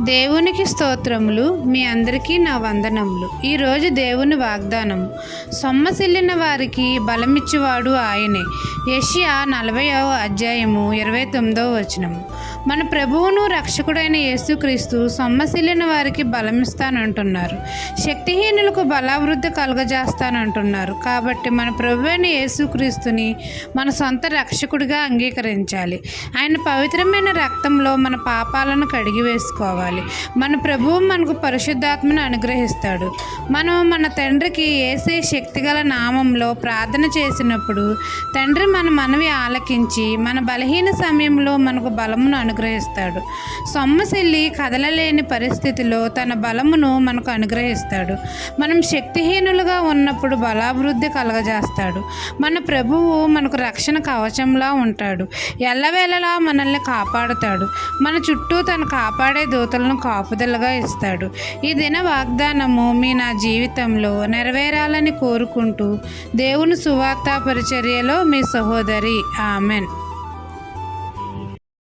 దేవునికి స్తోత్రములు. మీ అందరికీ నా వందనములు. ఈరోజు దేవుని వాగ్దానము. సొమ్మసిల్లిన వారికి బలమిచ్చువాడు ఆయనే. యెషయా 40వ అధ్యాయము 29వ వచనము. మన ప్రభువును రక్షకుడైన యేసుక్రీస్తు సొమ్మసిల్లిన వారికి బలమిస్తానంటున్నారు. శక్తిహీనులకు బలావృద్ధి కలుగజేస్తానంటున్నారు. కాబట్టి మన ప్రభువైన యేసుక్రీస్తుని మన సొంత రక్షకుడిగా అంగీకరించాలి. ఆయన పవిత్రమైన రక్తంలో మన పాపాలను కడిగి వేసుకోవాలి. మన ప్రభువు మనకు పరిశుద్ధాత్మను అనుగ్రహిస్తాడు. మనం మన తండ్రికి యేసయ్య శక్తిగల నామంలో ప్రార్థన చేసినప్పుడు తండ్రి మన మనవి ఆలకించి మన బలహీన సమయంలో మనకు బలమును అనుగ్రహిస్తాడు. సొమ్మసిల్లి కదలలేని పరిస్థితిలో తన బలమును మనకు అనుగ్రహిస్తాడు. మనం శక్తిహీనులుగా ఉన్నప్పుడు బలాభివృద్ధి కలగజేస్తాడు. మన ప్రభువు మనకు రక్షణ కవచంలా ఉంటాడు. ఎల్లవేళలా మనల్ని కాపాడుతాడు. మన చుట్టూ తను కాపాడే దూతలను కాపుదలుగా ఇస్తాడు. ఈ దిన వాగ్దానము నా జీవితంలో నెరవేరాలని కోరుకుంటూ దేవుని సువార్త పరిచర్యలో మీ సహోదరి. ఆమెన్.